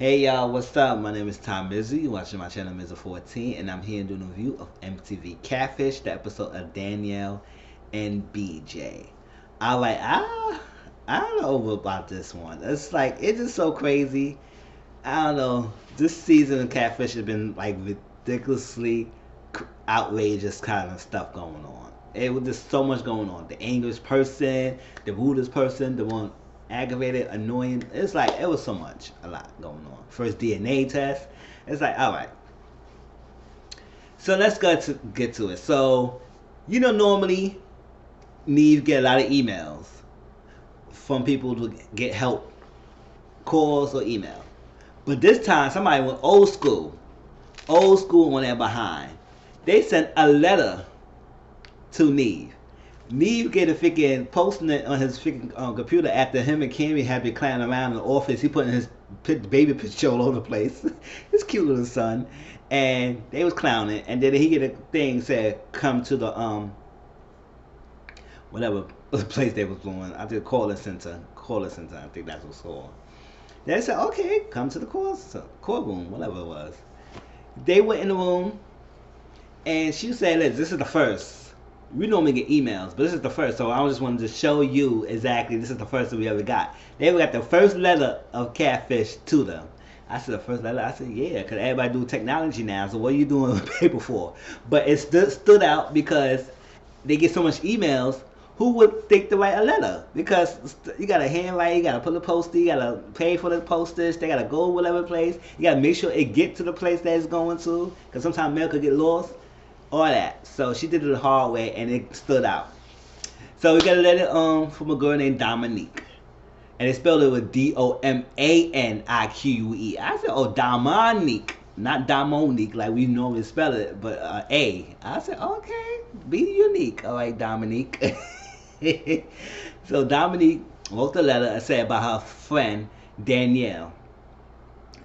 Hey y'all, what's up? My name is Tom Mizzle. You're watching my channel Mizzle 14, and I'm here doing a review of MTV Catfish, the episode of Danielle and BJ. I don't know about this one. It's like it's just so crazy. I don't know. This season of Catfish has been like ridiculously outrageous kind of stuff going on. It was just so much going on. The angriest person, the rudest person, the one aggravated, annoying. It's like it was so much, a lot going on. First DNA test. It's like, all right. So let's get to it. So, normally Neve get a lot of emails from people to get help, calls or email. But this time somebody went old school on their behind. They sent a letter to Neve. Neve get a freaking posting it on his freaking computer after him and Cammy had been clowning around in the office. He putting his baby picture all over the place. His cute little son, and they was clowning. And then he get a thing said, "Come to the whatever place they was going. I did call center. I think that's what's called." They said, "Okay, come to the courtroom, whatever it was." They went in the room, and she said, "Look, this is the first. We normally get emails, but this is the first, so I just wanted to show you exactly this is the first that we ever got." They ever got the first letter of Catfish to them. I said, the first letter? I said, yeah, because everybody do technology now, so what are you doing with paper for? But it stood out because they get so much emails. Who would think to write a letter? Because you got to handwrite, you got to put a poster, you got to pay for the postage, they got to go whatever place, you got to make sure it get to the place that it's going to, because sometimes mail could get lost. All that. So she did it the hard way, and it stood out. So we got a letter from a girl named Dominique, and they spelled it with Domanique. I said, "Oh, Dominique, not Domonique like we normally spell it, but A." I said, "Okay, be unique." All right, Dominique. So Dominique wrote the letter and said about her friend Danielle,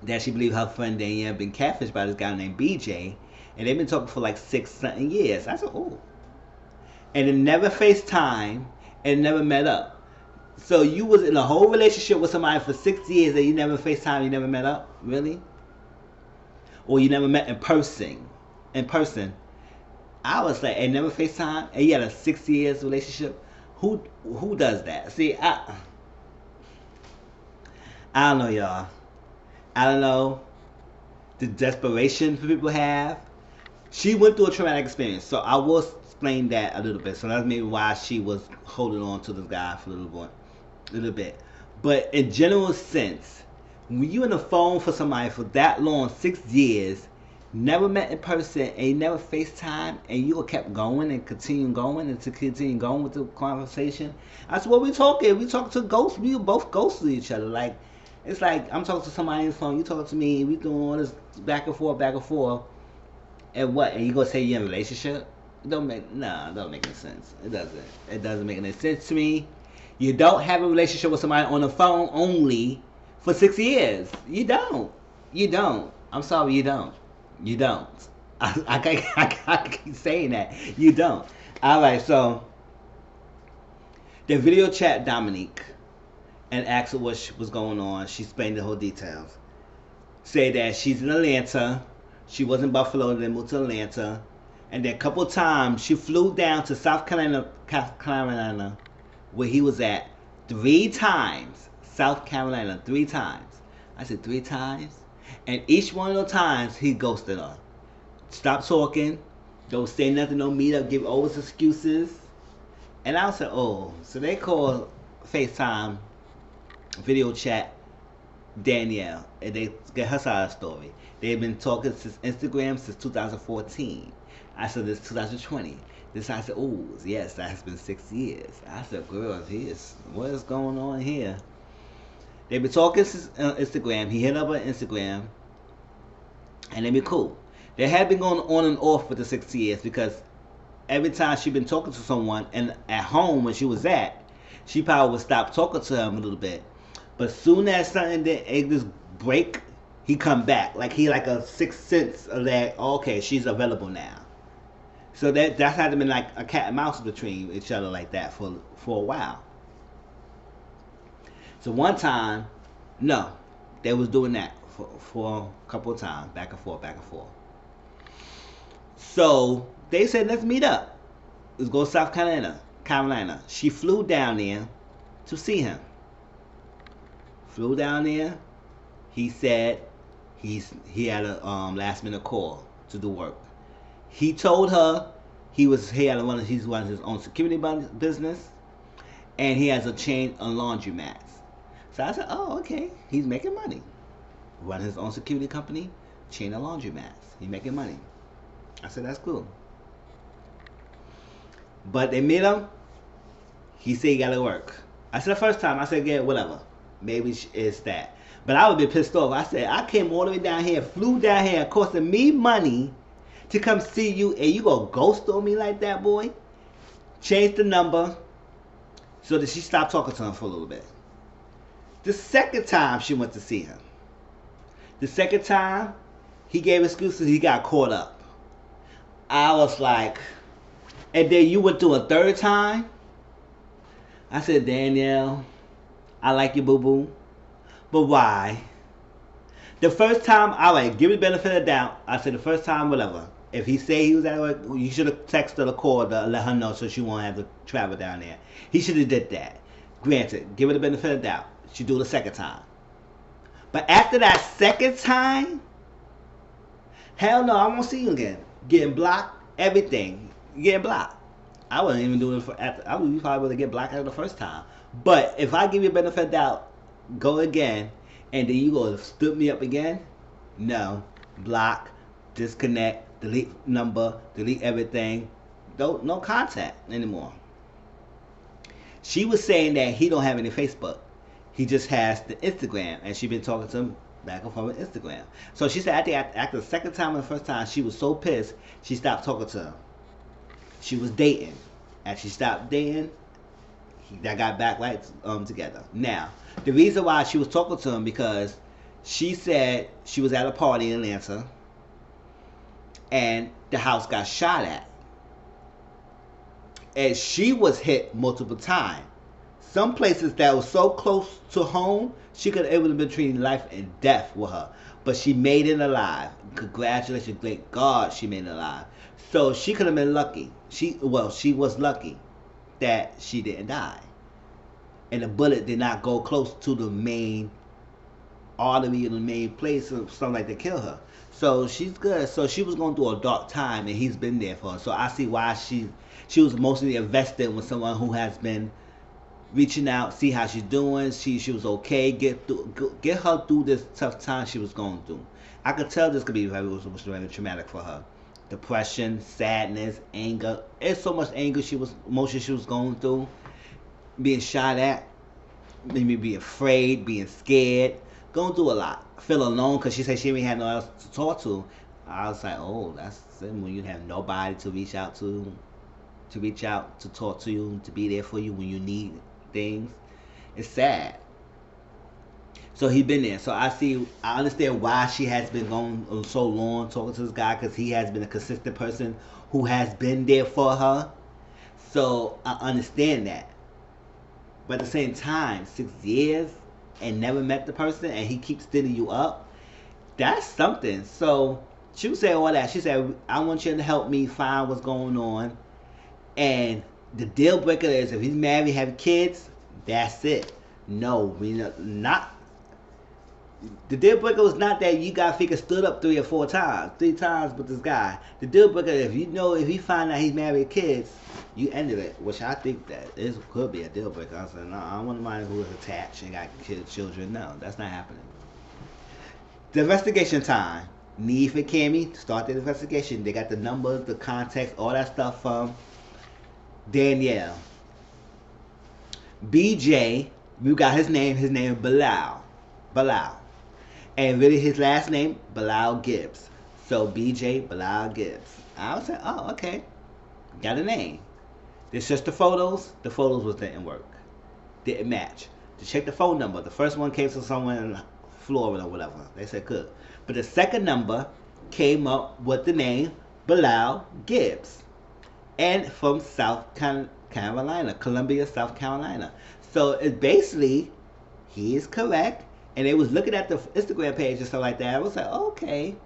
that she believed her friend Danielle been catfished by this guy named BJ. And they've been talking for like 6-something years. I said, oh. And it never FaceTime and never met up. So you was in a whole relationship with somebody for 6 years and you never FaceTime, you never met up? Really? Or you never met in person? I was like, and never FaceTime? And you had a 6 years relationship? Who does that? See, I don't know, y'all. I don't know the desperation people have. She went through a traumatic experience, so I will explain that a little bit. So that's maybe why she was holding on to this guy for a little bit. But in general sense, when you in the phone for somebody for that long, 6 years, never met in person, and you never FaceTime, and you kept going and continue going with the conversation. I said, "What we talking? We talking to ghosts. We both ghosts to each other. Like, it's like I'm talking to somebody on the phone, you talking to me, we doing all this back and forth. And what? And you gonna say you're in a relationship? It don't make any sense. It doesn't make any sense to me. You don't have a relationship with somebody on the phone only for 6 years. You don't. I'm sorry, you don't. I keep saying that. You don't. All right, so the video chat Dominique and asked her what was going on. She explained the whole details. Say that she's in Atlanta. She was in Buffalo, then moved to Atlanta. And then a couple of times, she flew down to South Carolina, where he was at 3 times. South Carolina, 3 times. I said, 3 times? And each one of those times, he ghosted her. Stop talking. Don't say nothing, don't meet up, give always excuses. And I said, oh, so they call FaceTime, video chat, Danielle, and they get her side of the story. They've been talking since Instagram since 2014. I said, this 2020. This I said, oh yes, that has been 6 years. I said, girl, what is going on here? They've been talking since Instagram. He hit up on Instagram, and they been cool. They had been going on and off for the 6 years because every time she been talking to someone, and at home when she was at, she probably would stop talking to him a little bit. But soon as something did this break, he come back. Like he like a sixth sense of that, okay, she's available now. So that's had been like a cat and mouse between each other like that for a while. So one time, no, they was doing that for a couple of times, back and forth, back and forth. So they said, let's meet up. Let's go to South Carolina. Carolina. She flew down there to see him. Flew down there. He said he had a last minute call to do work. He told her he had one of his own security business, and he has a chain of laundromats. So I said, oh, okay, he's making money. Run his own security company, chain of laundromats. He's making money. I said, that's cool. But they met him. He said he got to work. I said the first time, I said, yeah, whatever. Maybe it's that. But I would be pissed off. I said, I came all the way down here, flew down here, costing me money to come see you, and you gonna ghost on me like that, boy? Changed the number so that she stopped talking to him for a little bit. The second time she went to see him. The second time, he gave excuses, he got caught up. I was like, and then you went through a third time? I said, Danielle, I like you, boo-boo. But why? The first time, I like, give it the benefit of the doubt. I said the first time, whatever. If he said he was at work, you should have texted or called to let her know so she won't have to travel down there. He should have did that. Granted, give it the benefit of the doubt. She do it the second time. But after that second time, hell no, I won't see you again. Getting blocked, everything. Getting blocked. I wouldn't even do it for after. I would probably would get blocked after the first time. But if I give you a benefit of the doubt, go again, and then you go stood me up again, no. Block, disconnect, delete number, delete everything. No contact anymore. She was saying that he don't have any Facebook. He just has the Instagram, and she been talking to him back and forth on Instagram. So she said, I think after the second time and the first time, she was so pissed, she stopped talking to him. She was dating. As she stopped dating, that got back right together. Now, the reason why she was talking to him, because she said she was at a party in Atlanta, and the house got shot at. And she was hit multiple times. Some places that was so close to home, it would have been between life and death with her. But she made it alive. Congratulations, thank God she made it alive. So she could have been lucky. She was lucky that she didn't die. And the bullet did not go close to the main artery in the main place or something like that kill her. So she's good. So she was going through a dark time, and he's been there for her. So I see why she was mostly invested with someone who has been reaching out, see how she's doing. She was okay. Get her through this tough time she was going through. I could tell this could be very traumatic for her. Depression, sadness, anger. It's so much anger emotion she was going through. Being shot at, maybe being afraid, being scared, going through a lot. Feel alone because she said she didn't have no one else to talk to. I was like, oh, that's when you have nobody to reach out to talk to you, to be there for you when you need things. It's sad. So he been there. So I understand why she has been going so long talking to this guy, because he has been a consistent person who has been there for her. So I understand that. But at the same time, 6 years and never met the person, and he keeps stilling you up, that's something. So she was saying all that. She said, I want you to help me find what's going on. And the deal breaker is if he's married, have kids, that's it. No, not. The deal breaker was not that you got figure stood up 3 or 4 times, 3 times with this guy. The deal breaker, if he find out he's married with kids, you ended it, which I think that could be a deal breaker. I said, no, I don't want somebody who is attached and got kids, children. No, that's not happening. The investigation time. Need for Cammy to start the investigation. They got the numbers, the context, all that stuff from Danielle. BJ, we got his name is Bilal. And really his last name, Bilal Gibbs. So BJ Bilal Gibbs. I was like, oh, okay. Got a name. It's just the photos didn't work. Didn't match. To check the phone number, the first one came from someone in Florida or whatever. They said good. But the second number came up with the name Bilal Gibbs. And from South Carolina, Columbia, South Carolina. So it's basically, he is correct. And they was looking at the Instagram page and stuff like that. I was like, okay.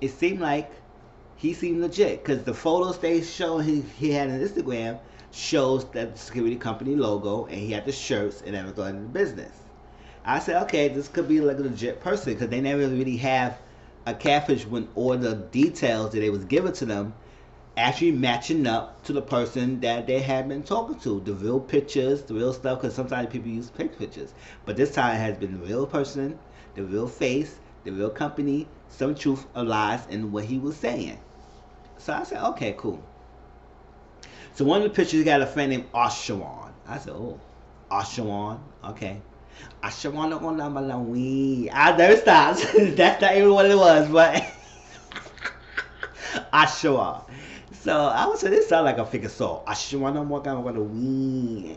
It seemed like he seemed legit because the photos they show he had on Instagram shows that security company logo, and he had the shirts and everything in the business. I said, okay, this could be like a legit person because they never really have a catfish when all the details that they was given to them actually matching up to the person that they had been talking to. The real pictures, the real stuff, because sometimes people use fake pictures. But this time it has been the real person, the real face, the real company, some truth or lies in what he was saying. So I said, okay, cool. So one of the pictures got a friend named Oshawan. I said, oh, Oshawan, okay. Oshawan don't know about we. I never stopped. That's not even what it was, but Oshawan. So I would say this sound like a figure soul. Oshawan don't walk out with a we.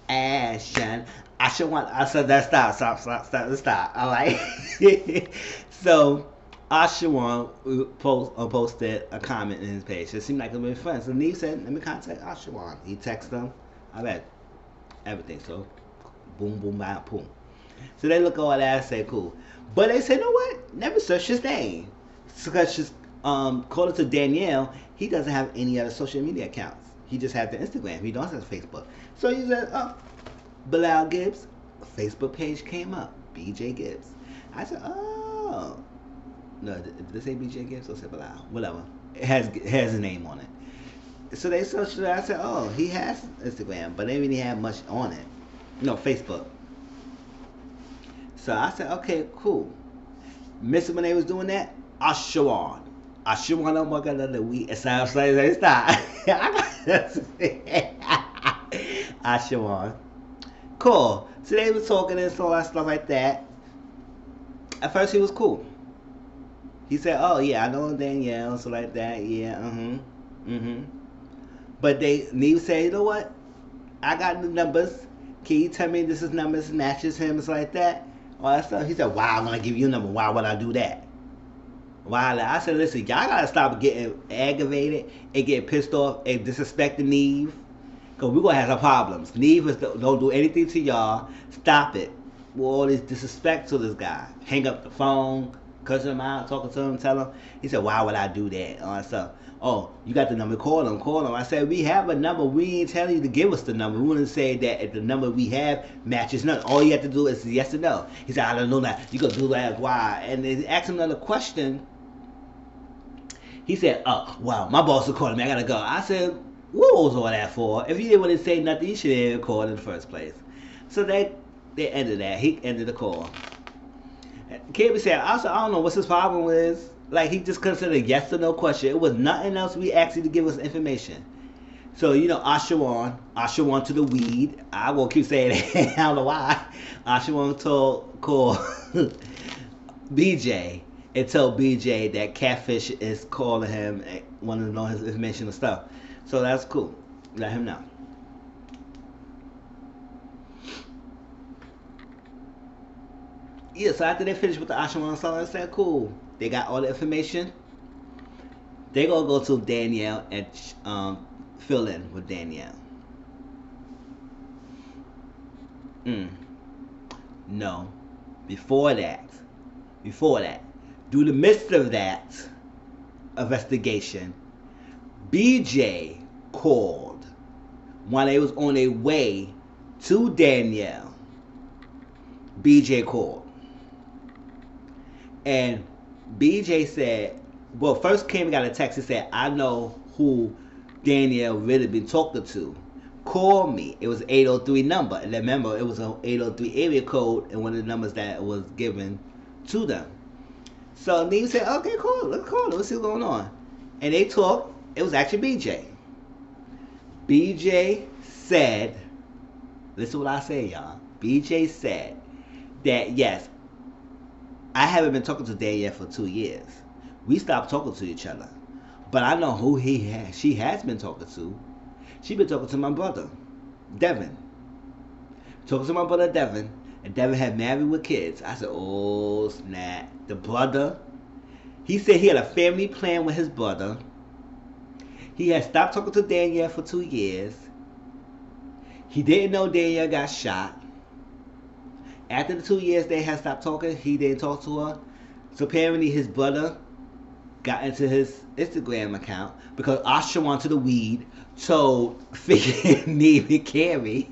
Ashan. Oshawan. I said that stop. All right. So Oshawan posted a comment in his page. It seemed like they were friends. So Neve said, let me contact Oshawan. He texted him. I read everything. So boom, boom, bam, boom. So they look all that and say, cool. But they say, you know what? Never search his name. Because she's, according to Danielle, he doesn't have any other social media accounts. He just has the Instagram. He don't have Facebook. So he said, oh, Bilal Gibbs, Facebook page came up. BJ Gibbs. I said, oh. No, did they say BJ Gibbs or say Bilal? Whatever. It has his name on it. So they searched it. I said, oh, he has Instagram, but they didn't really have much on it. No, Facebook. So I said, okay, cool. Miss when they was doing that, Oshawan. Oshawan don't work out of the week. It sounds like they stop. Oshawan. Cool. So they was talking and all that stuff like that. At first he was cool. He said, oh yeah, I know Danielle, so like that, yeah, But Neve said, you know what? I got the numbers. Can you tell me this is numbers matches him? It's like that. All that stuff. He said, why I'm gonna give you a number? Why would I do that? Why? I said, listen, y'all gotta stop getting aggravated and getting pissed off and disrespecting Neve. Cause we're gonna have some problems. Neve don't do anything to y'all. Stop it. With all this disrespect to this guy. Hang up the phone, cussing him out, talking to him, tell him. He said, why would I do that? All that stuff. Oh, you got the number, call him. I said, we have a number. We ain't telling you to give us the number. We wouldn't say that if the number we have matches none. All you have to do is yes or no. He said, I don't know that. You gonna do that, why? And they asked him another question. He said, oh, wow, my boss is calling me. I gotta go. I said, what was all that for? If you didn't want to say nothing, you should have even called in the first place. So they ended that. He ended the call. KB said, also, I don't know what's his problem with. Like, he just considered a yes or no question. It was nothing else we asked you to give us information. So, you know, Oshawan to the weed. I won't keep saying it. I don't know why. Oshawan called BJ and told BJ that Catfish is calling him and wanted to know his information and stuff. So that's cool. Let him know. Yeah, so after they finished with the Oshawan song, I said, cool. They got all the information. They gonna go to Danielle and fill in with Danielle. No. Before that, through the midst of that investigation, BJ called while they was on their way to Danielle. BJ called. And BJ said, well, first came and got a text and said, I know who Danielle really been talking to. Call me. It was 803 number. And remember, it was an 803 area code and one of the numbers that was given to them. So Neve said, okay, cool. Let's call it. Let's see what's going on. And they talked. It was actually BJ. BJ said, listen to what I say, y'all. BJ said that, yes, I haven't been talking to Danielle for 2 years. We stopped talking to each other. But I know who she has been talking to. She been talking to my brother, Devin. Talking to my brother, Devin. And Devin had married with kids. I said, oh, snap. The brother. He said he had a family plan with his brother. He had stopped talking to Danielle for 2 years. He didn't know Danielle got shot. After the 2 years they had stopped talking, he didn't talk to her. So apparently his brother got into his Instagram account because Asha wanted the weed, told freaking Neve and Carrie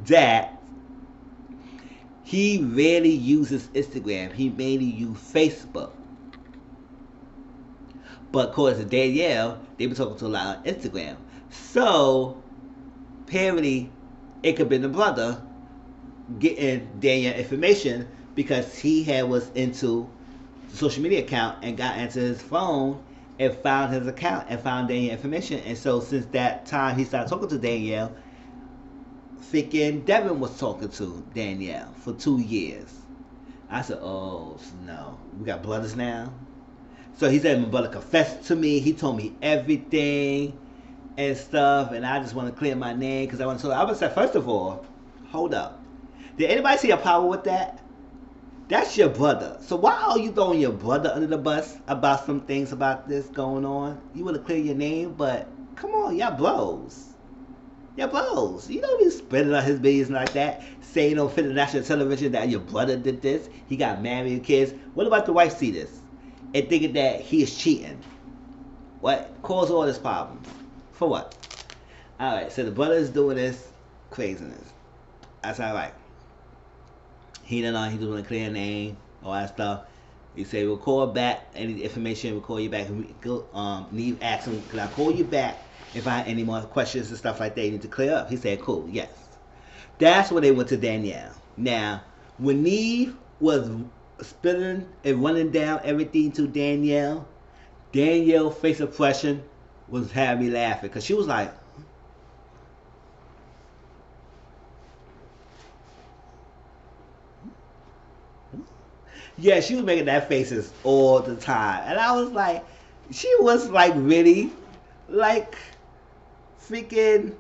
that he rarely uses Instagram. He mainly uses Facebook. But according to Danielle, they been talking to a lot on Instagram. So apparently it could have been the brother getting Danielle information because he was into the social media account and got into his phone and found his account and found Danielle information. And so since that time he started talking to Danielle, freaking Devin was talking to Danielle for 2 years. I said, oh no, we got brothers now. So he said my brother confessed to me. He told me everything and stuff, and I just want to clear my name because I want to. I would say, first of all, hold up. Did anybody see a problem with that? That's your brother. So why are you throwing your brother under the bus about some things about this going on? You want to clear your name, but come on, y'all blows. Y'all blows. You don't be spending on his business like that, saying on national television that your brother did this. He got married and kids. What about the wife see this and thinking that he is cheating? What caused all this problems? For what? All right. So the brother is doing this craziness. That's all right. He don't know. He just want to clear a name, all that stuff. He said, we'll call back any information. We'll call you back. Neve asked him, can I call you back if I have any more questions and stuff like that you need to clear up? He said, cool, yes. That's when they went to Danielle. Now, when Neve was spilling and running down everything to Danielle, Danielle's face expression was having me laughing because she was like, yeah, she was making that faces all the time. And I was like, she was like really like freaking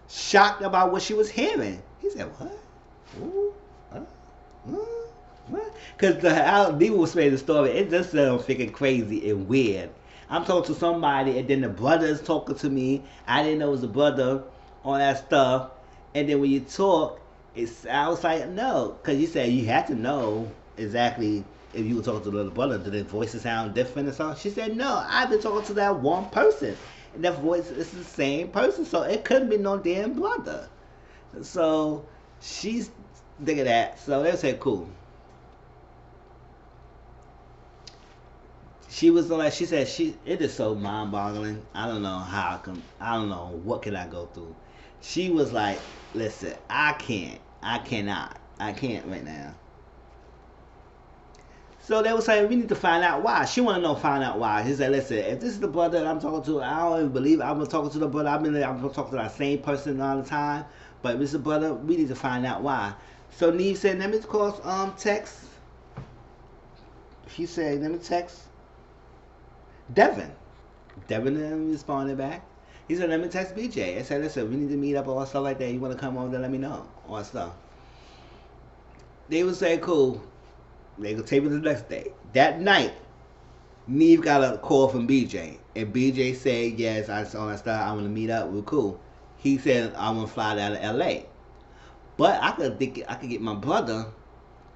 shocked about what she was hearing. He said, what? Ooh, what? Because how Neva was saying the story, it just sounded freaking crazy and weird. I'm talking to somebody and then the brother is talking to me. I didn't know it was the brother on that stuff. And then when you talk, I was like, no. Because you said you had to know exactly if you were talking to the little brother, did their voices sound different or something? She said, no, I've been talking to that one person. And that voice is the same person. So it couldn't be no damn brother. So she's thinking that. So they said, cool. She was like, she said, it is so mind-boggling. I don't know how I don't know what can I go through. She was like, listen, I can't right now. So they were saying, we need to find out why. She want to find out why. He said, listen, if this is the brother that I'm talking to, I don't even believe I'm talking to the brother. I'm talking to that same person all the time. But if it's the brother, we need to find out why. So Neve said, let me call text. He said, let me text Devin. Devin then responded back. He said, let me text BJ. I said, listen, we need to meet up or stuff like that. You want to come over and let me know or stuff. They would say, cool. They could tape it the next day. That night, Neve got a call from BJ. And BJ said, yes, I saw that stuff. I want to meet up. We're cool. He said, I want to fly down to LA. But I could get my brother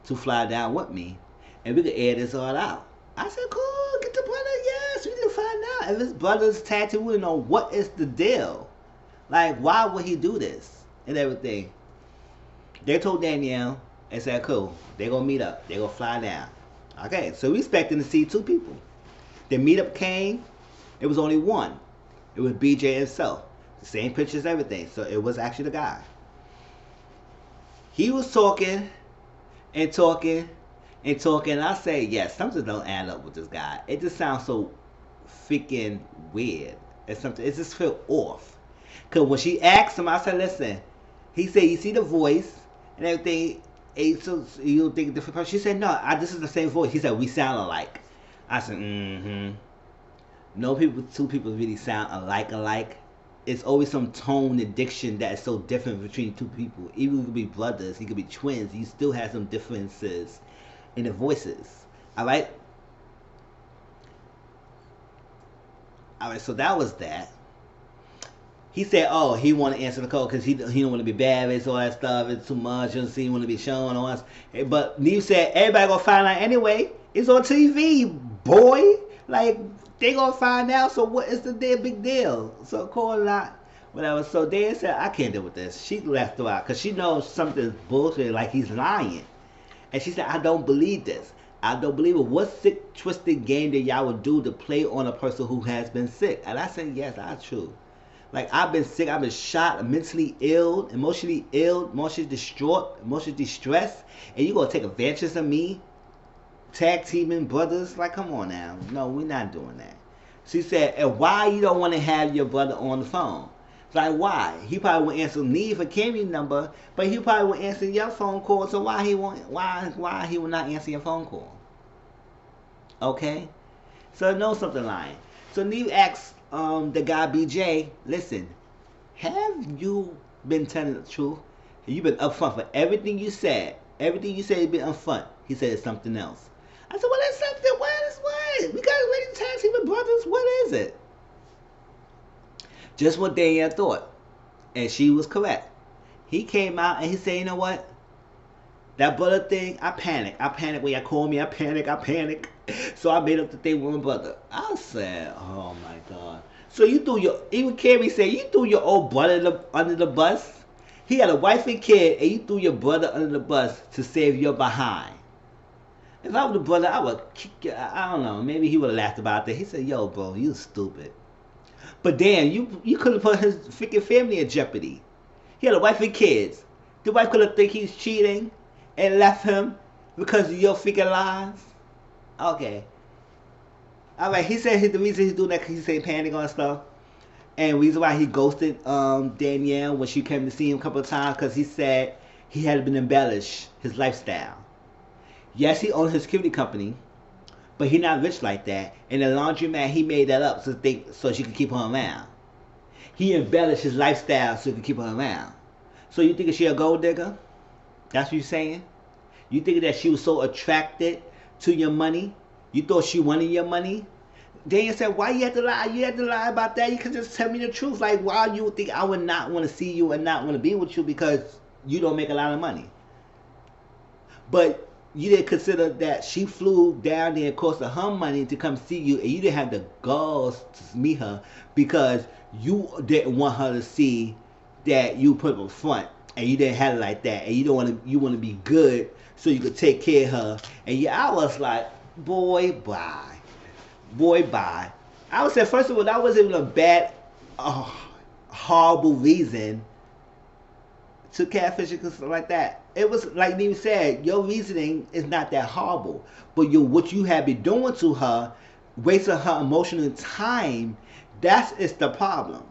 to fly down with me. And we could air this all out. I said, cool, get the brother. Yes, we need to find out. If his brother's tattoo, we know what is the deal. Like, why would he do this? And everything. They told Danielle, and said, cool, they're going to meet up. They're going to fly down. Okay, so we expecting to see 2 people. The meetup came, it was only one. It was BJ himself. The same pictures, everything. So it was actually the guy. He was talking and talking and talking. And I say, yes, something don't add up with this guy. It just sounds so freaking weird. It just feel off. Because when she asked him, I said, listen, he said, you see the voice and everything. So you don't think a different person? She said, no, this is the same voice. He said, we sound alike. I said, no people, 2 people really sound alike. It's always some tone and diction that is so different between 2 people. Even if it could be brothers, it could be twins. You still have some differences in the voices. Alright? Alright, so that was that. He said, oh, he want to answer the call because he don't want to be embarrassed, all that stuff. It's too much. He want to be shown on us. But Neve said, everybody gonna find out anyway. It's on TV, boy. Like, they gonna find out. So what is the big deal? So call a lot, whatever. So Dan said, I can't deal with this. She left her out because she knows something's bullshit, like he's lying. And she said, I don't believe this. I don't believe it. What sick, twisted game that y'all would do to play on a person who has been sick? And I said, yes, that's true. Like, I've been sick, I've been shot, mentally ill, emotionally distraught, emotionally distressed, and you gonna take advantage of me? Tag teaming brothers? Like, come on now. No, we're not doing that. She said, and why you don't want to have your brother on the phone? Like, why? He probably would answer Neve for Cammy's number, but he probably would answer your phone call, so why he would not answer your phone call? Okay? So know something lying. So Neve asks the guy BJ, listen, have you been telling the truth? Have you been upfront for everything you said? Everything you said has been upfront. He said it's something else. I said, well, that's something. What is what? We got ready to tag team with brothers. What is it? Just what Danielle thought. And she was correct. He came out and he said, you know what? That brother thing, I panicked. I panicked when y'all called me. I panicked. So I made up that they were my brother. I said, oh my God. So you threw your, even Carrie said, you threw your old brother under the bus? He had a wife and kid, and you threw your brother under the bus to save your behind. If I was the brother, I would kick you. I don't know. Maybe he would have laughed about that. He said, yo, bro, you stupid. But damn, you could have put his freaking family in jeopardy. He had a wife and kids. The wife could have think he's cheating and left him because of your freaking lies. Okay. All right. He said the reason he's doing that because he said panic on stuff. And the reason why he ghosted Danielle when she came to see him a couple of times because he said he had been embellished his lifestyle. Yes, he owns his security company, but he not rich like that. And the laundromat, he made that up so she could keep her around. He embellished his lifestyle so he could keep her around. So you think she a gold digger? That's what you're saying? You think that she was so attracted to your money? You thought she wanted your money? Daniel said, why you have to lie? You have to lie about that. You could just tell me the truth. Like, why you would think I would not want to see you and not want to be with you because you don't make a lot of money? But you didn't consider that she flew down there and cost her money to come see you, and you didn't have the balls to meet her because you didn't want her to see that you put up front, and you didn't have it like that, and you don't want to. You want to be good so you could take care of her. And yeah, I was like, boy, bye. Boy, bye. I would say, first of all, that wasn't even a bad, horrible reason to catfish and stuff like that. It was, like Neve said, your reasoning is not that horrible. But what you have been doing to her, wasting her emotional time, is the problem.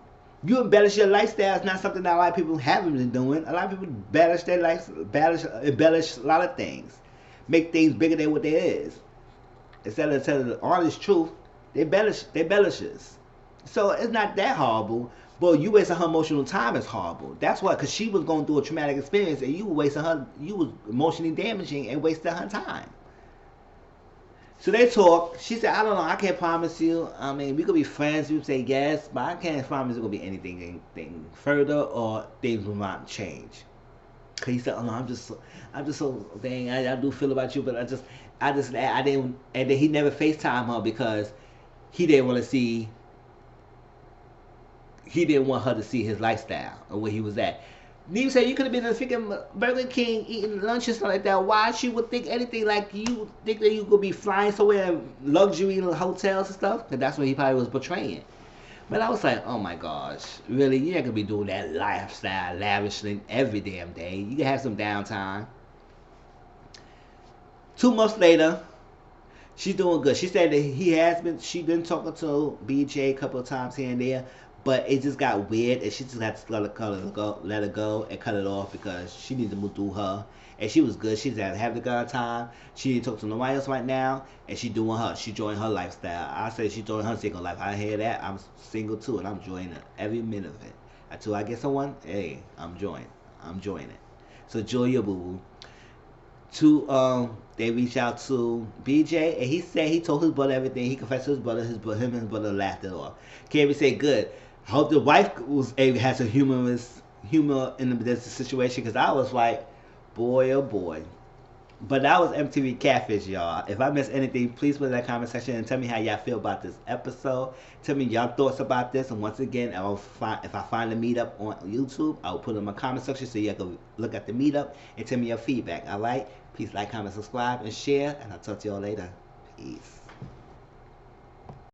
You embellish your lifestyle is not something that a lot of people haven't been doing. A lot of people embellish their life, embellish a lot of things. Make things bigger than what they is. Instead of telling the honest truth, they embellishes. So it's not that horrible, but you wasting her emotional time is horrible. That's why, because she was going through a traumatic experience and you were wasting her, you was emotionally damaging and wasting her time. So they talk. She said, I don't know, I can't promise you. I mean, we could be friends, you say yes, but I can't promise it will be anything further or things will not change. Cause he said, oh no, I'm just so dang, I do feel about you, but I didn't, and then he never FaceTime her because he didn't want her to see his lifestyle or where he was at. Neve said you could have been in a freaking Burger King eating lunch and stuff like that. Why she would think anything like you think that you could be flying somewhere in luxury hotels and stuff? Because that's what he probably was portraying. But I was like, oh my gosh, really? You're not going to be doing that lifestyle lavishly every damn day. You can have some downtime. 2 months later, she's doing good. She said that she's been talking to BJ a couple of times here and there, but it just got weird, and she just had to let her go and cut it off because she needs to move through her. And she was good. She's having a good time. She didn't talk to nobody else right now, and she doing her. She enjoying her lifestyle. I said she enjoying her single life. I hear that. I'm single too, and I'm enjoying it every minute of it. Until I get someone, hey, I'm enjoying it. So enjoy your boo boo. They reached out to BJ, and he said he told his brother everything. He confessed to his brother. Him and his brother laughed it off. Carrie said, good. I hope the wife was able has a humor in this situation because I was like, boy oh boy. But that was MTV Catfish, y'all. If I missed anything, please put it in the comment section and tell me how y'all feel about this episode. Tell me y'all thoughts about this. And once again, if I find the meetup on YouTube, I'll put it in my comment section so you can look at the meetup and tell me your feedback. All right? Please like, comment, subscribe, and share. And I'll talk to y'all later. Peace.